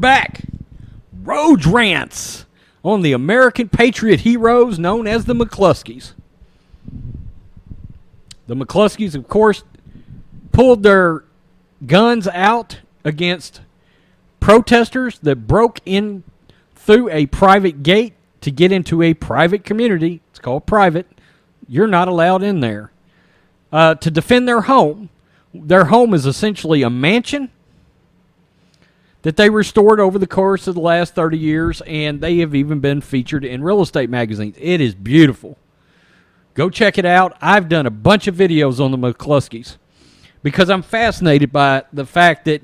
back. Rhodes rants on the American patriot heroes known as the McCluskeys. The McCluskeys, of course, pulled their guns out against protesters that broke in through a private gate to get into a private community. It's called private. You're not allowed in there. To defend their home. Their home is essentially a mansion that they restored over the course of the last 30 years, and they have even been featured in real estate magazines. It is beautiful. Go check it out. I've done a bunch of videos on the McCluskeys because I'm fascinated by the fact that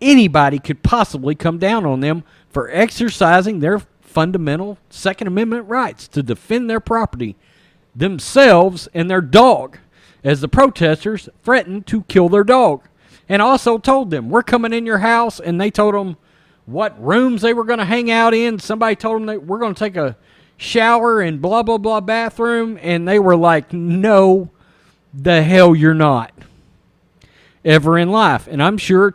anybody could possibly come down on them for exercising their fundamental Second Amendment rights to defend their property, themselves, and their dog, as the protesters threatened to kill their dog. And also told them, we're coming in your house, and they told them what rooms they were going to hang out in. Somebody told them that we're going to take a shower in blah, blah, blah bathroom, and they were like, no, the hell you're not. Ever in life. And I'm sure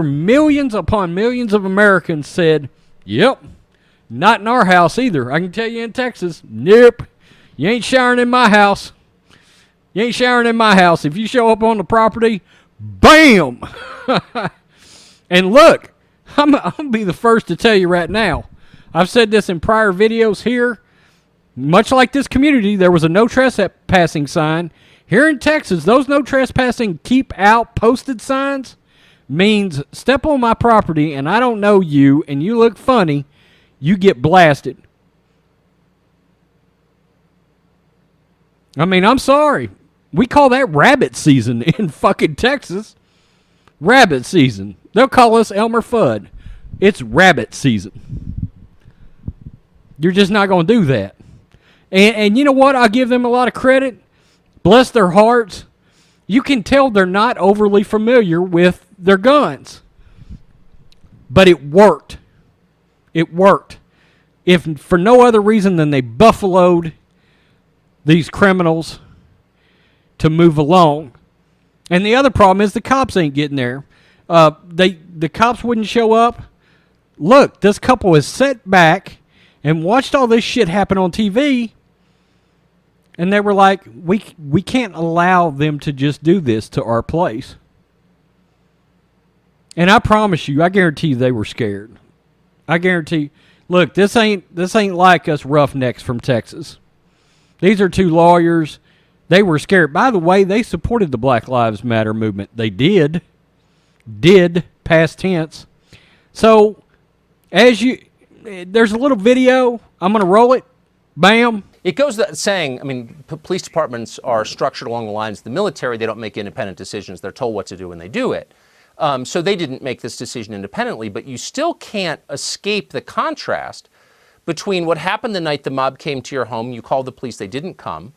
millions upon millions of Americans said, yep, not in our house either. I can tell you in Texas, nope, you ain't showering in my house. You ain't showering in my house. If you show up on the property, bam! And look, I'm going to be the first to tell you right now. I've said this in prior videos here. Much like this community, there was a no trespassing sign. Here in Texas, those no trespassing keep out posted signs means step on my property and I don't know you and you look funny, you get blasted. I mean, I'm sorry. We call that rabbit season in fucking Texas. Rabbit season. They'll call us Elmer Fudd. It's rabbit season. You're just not going to do that. And you know what? I'll give them a lot of credit. Bless their hearts. You can tell they're not overly familiar with their guns. But it worked. It worked. If for no other reason than they buffaloed these criminals to move along. And the other problem is the cops ain't getting there. The cops wouldn't show up. Look, this couple is set back and watched all this shit happen on TV. And they were like, we can't allow them to just do this to our place. And I promise you, I guarantee you they were scared. I guarantee. Look, this ain't like us roughnecks from Texas. These are two lawyers. They were scared. By the way, they supported the Black Lives Matter movement. They did. Did, past tense. So, there's a little video. I'm going to roll it. Bam. It goes without saying, I mean, police departments are structured along the lines of the military. They don't make independent decisions. They're told what to do and they do it. So they didn't make this decision independently, but you still can't escape the contrast between what happened the night the mob came to your home, you called the police, they didn't come,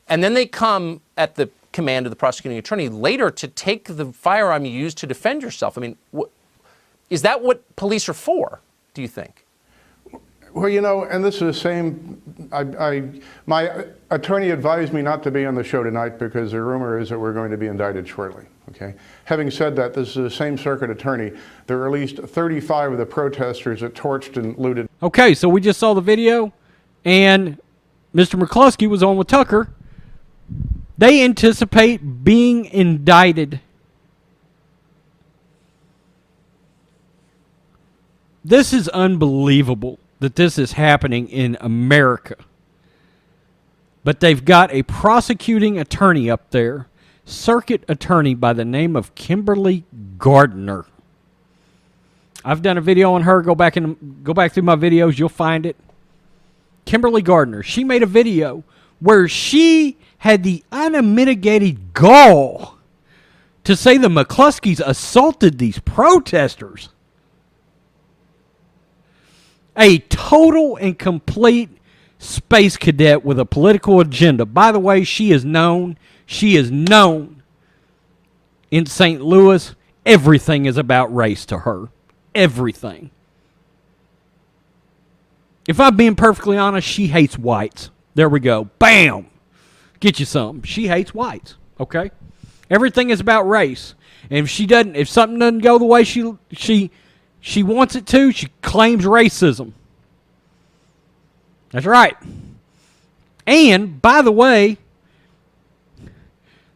and then they come at the command of the prosecuting attorney later to take the firearm you used to defend yourself. I mean, is that what police are for, do you think? Well, you know, and this is the same, my attorney advised me not to be on the show tonight because the rumor is that we're going to be indicted shortly, okay? Having said that, this is the same circuit attorney. There are at least 35 of the protesters that torched and looted. Okay, so we just saw the video, and Mr. McCluskey was on with Tucker. They anticipate being indicted. This is unbelievable that this is happening in America. But they've got a prosecuting attorney up there, circuit attorney by the name of Kimberly Gardner. I've done a video on her. Go back through my videos. You'll find it. Kimberly Gardner. She made a video where she had the unmitigated gall to say the McCluskeys assaulted these protesters. A total and complete space cadet with a political agenda. By the way, she is known in St. Louis. Everything is about race to her. Everything. If I'm being perfectly honest, she hates whites. There we go. Bam! Get you some. She hates whites. Okay? Everything is about race. And if something doesn't go the way she wants it to, she claims racism. That's right. And, by the way,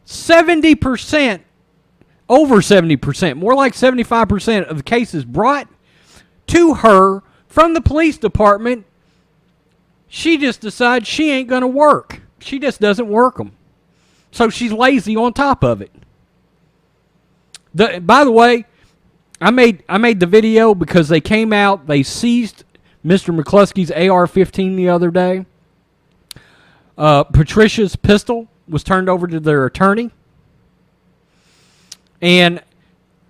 70%, over 70%, more like 75% of the cases brought to her from the police department, she just decides she ain't going to work. She just doesn't work them. So she's lazy on top of it. By the way, I made the video because they came out, they seized Mr. McCluskey's AR-15 the other day. Patricia's pistol was turned over to their attorney. And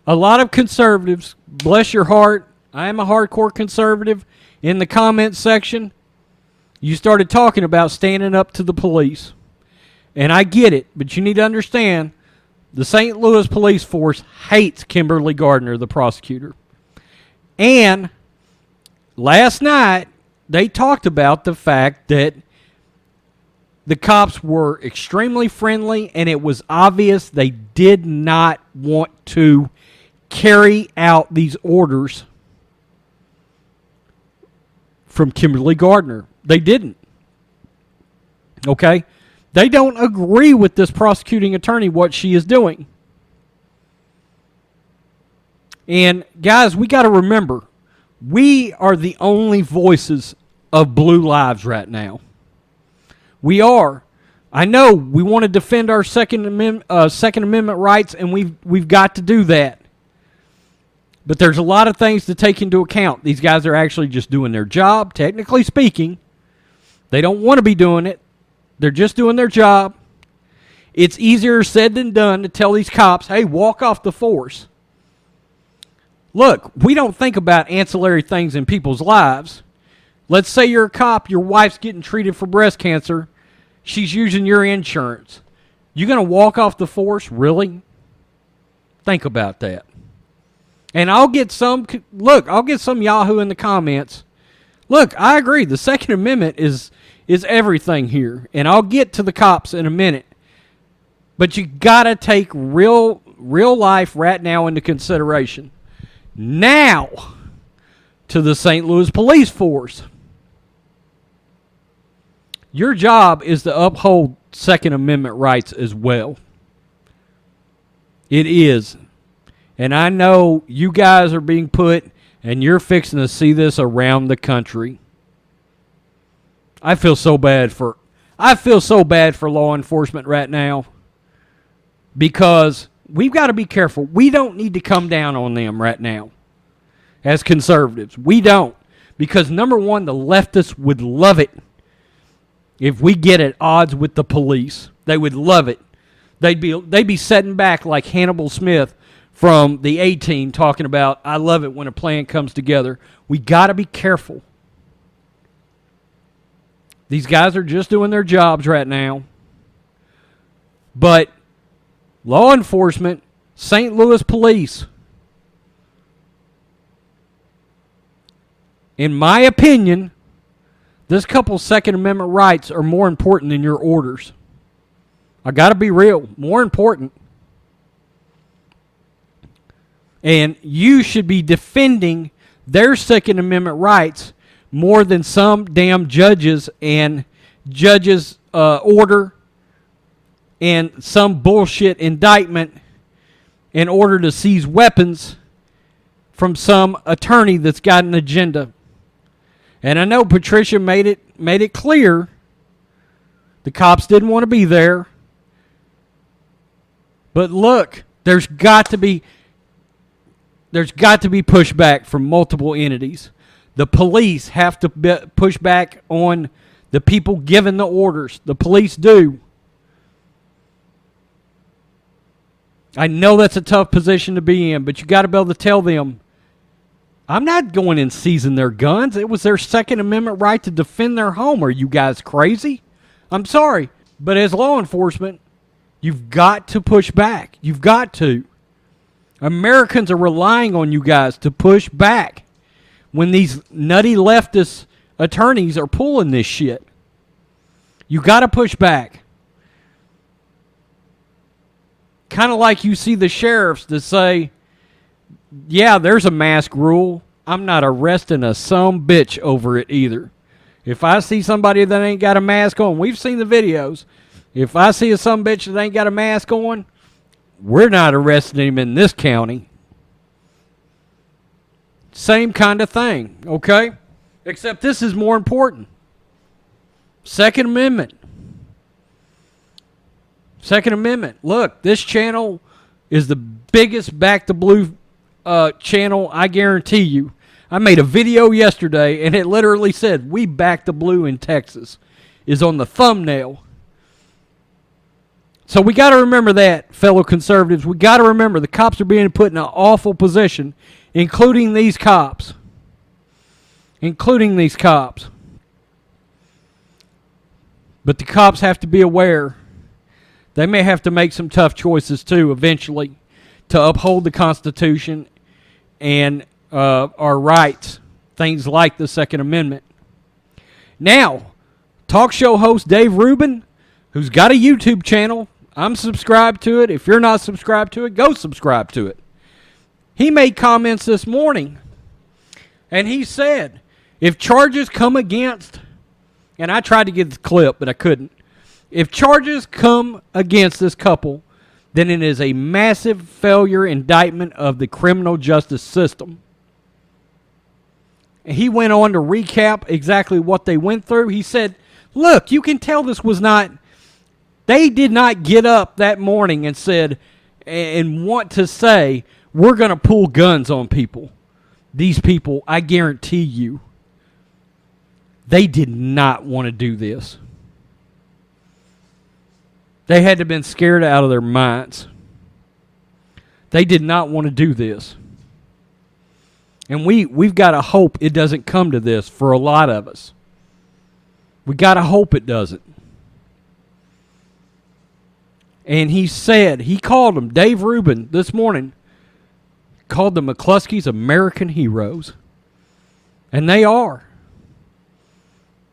a lot of conservatives, bless your heart, I am a hardcore conservative, in the comments section, you started talking about standing up to the police. And I get it, but you need to understand, the St. Louis Police Force hates Kimberly Gardner, the prosecutor. And last night, they talked about the fact that the cops were extremely friendly, and it was obvious they did not want to carry out these orders from Kimberly Gardner. They didn't. Okay? They don't agree with this prosecuting attorney, what she is doing. And guys, we got to remember, we are the only voices of blue lives right now. We are. I know we want to defend our Second Amendment rights, and we've got to do that. But there's a lot of things to take into account. These guys are actually just doing their job, technically speaking. They don't want to be doing it. They're just doing their job. It's easier said than done to tell these cops, hey, walk off the force. Look, we don't think about ancillary things in people's lives. Let's say you're a cop, your wife's getting treated for breast cancer. She's using your insurance. You going to walk off the force? Really? Think about that. And I'll get some Yahoo in the comments. Look, I agree. The Second Amendment is everything here. And I'll get to the cops in a minute. But you got to take real life right now into consideration. Now, to the St. Louis Police Force. Your job is to uphold Second Amendment rights as well. It is. And I know you guys are being put, and you're fixing to see this around the country. I feel so bad for law enforcement right now, because we've got to be careful. We don't need to come down on them right now as conservatives. We don't. Because number one, the leftists would love it if we get at odds with the police. They would love it. They'd be sitting back like Hannibal Smith from the A-Team talking about, I love it when a plan comes together. We got to be careful. These guys are just doing their jobs right now. But law enforcement, St. Louis Police, in my opinion, this couple's Second Amendment rights are more important than your orders. I got to be real. More important. And you should be defending their Second Amendment rights more than some damn judges and judges' order and some bullshit indictment in order to seize weapons from some attorney that's got an agenda. And I know Patricia made it clear the cops didn't want to be there. But look, there's got to be pushback from multiple entities. The police have to push back on the people giving the orders. The police do. I know that's a tough position to be in, but you got to be able to tell them, I'm not going and seizing their guns. It was their Second Amendment right to defend their home. Are you guys crazy? I'm sorry, but as law enforcement, you've got to push back. You've got to. Americans are relying on you guys to push back when these nutty leftist attorneys are pulling this shit. You got to push back. Kind of like you see the sheriffs that say, yeah, there's a mask rule. I'm not arresting a bitch over it either. If I see somebody that ain't got a mask on, we've seen the videos. If I see a bitch that ain't got a mask on, we're not arresting him in this county. Same kind of thing, okay? Except this is more important. Second Amendment. Second Amendment. Look, this channel is the biggest Back to Blue channel, I guarantee you. I made a video yesterday, and it literally said, "We back the blue in Texas," is on the thumbnail. So we got to remember that, fellow conservatives. We got to remember the cops are being put in an awful position, including these cops. Including these cops. But the cops have to be aware. They may have to make some tough choices, too, eventually, to uphold the Constitution and our rights, things like the Second Amendment. Now, talk show host Dave Rubin, who's got a YouTube channel. I'm subscribed to it. If you're not subscribed to it, go subscribe to it. He made comments this morning, and he said, if charges come against, and I tried to get the clip, but I couldn't. If charges come against this couple, then it is a massive failure indictment of the criminal justice system. He went on to recap exactly what they went through. He said, look, you can tell this was not, they did not get up that morning and said, and want to say, we're going to pull guns on people. These people, I guarantee you, they did not want to do this. They had to have been scared out of their minds. They did not want to do this. And we've got to hope it doesn't come to this for a lot of us. We got to hope it doesn't. And he said, he called them, Dave Rubin this morning, called the McCluskeys American heroes. And they are.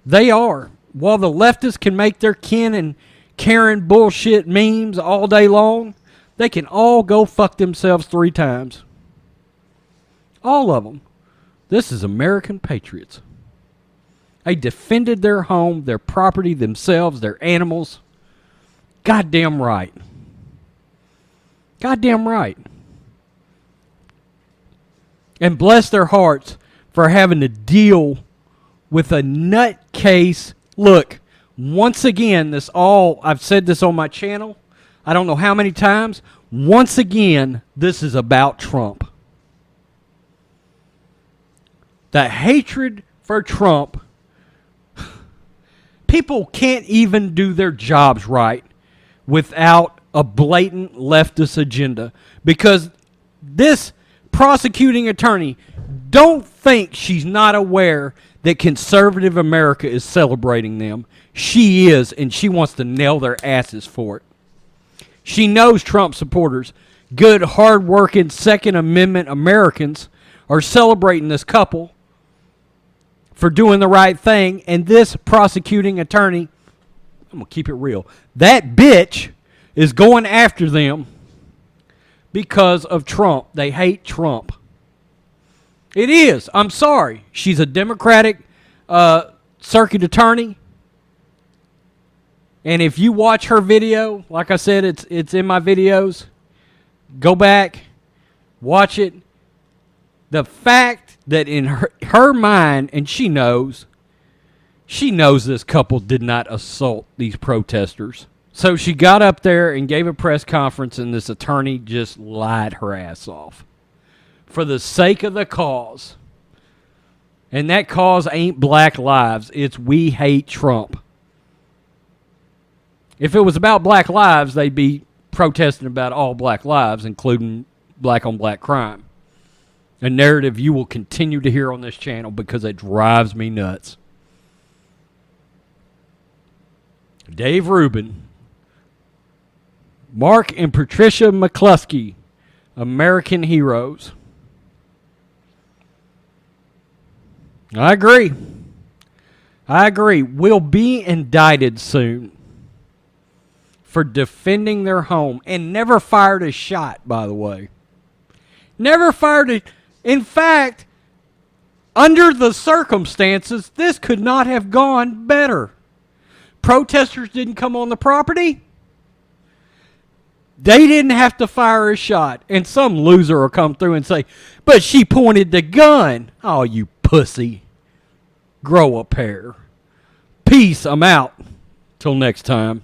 They are. While the leftists can make their Ken and Karen bullshit memes all day long, they can all go fuck themselves 3 times. All of them. This is American patriots. They defended their home, their property, themselves, their animals. Goddamn right. Goddamn right. And bless their hearts for having to deal with a nutcase. Look, once again, I've said this on my channel. I don't know how many times. Once again, this is about Trump. The hatred for Trump. People can't even do their jobs right without a blatant leftist agenda. Because this prosecuting attorney, don't think she's not aware that conservative America is celebrating them. She is, and she wants to nail their asses for it. She knows Trump supporters, good, hard-working Second Amendment Americans, are celebrating this couple for doing the right thing, and this prosecuting attorney, I'm going to keep it real, that bitch is going after them because of Trump. They hate Trump. It is. I'm sorry. She's a Democratic circuit attorney. And if you watch her video, like I said, it's in my videos. Go back, watch it. The fact that in her mind, and she knows this couple did not assault these protesters. So she got up there and gave a press conference, and this attorney just lied her ass off. For the sake of the cause. And that cause ain't black lives. It's we hate Trump. If it was about black lives, they'd be protesting about all black lives, including black-on-black crime. A narrative you will continue to hear on this channel because it drives me nuts. Dave Rubin, Mark and Patricia McCluskey, American heroes. I agree. Will be indicted soon. for defending their home and never fired a shot, by the way. Never fired a... In fact, under the circumstances, this could not have gone better. Protesters didn't come on the property. They didn't have to fire a shot. And some loser will come through and say, but she pointed the gun. Oh, you pussy. Grow a pair. Peace. I'm out. Till next time.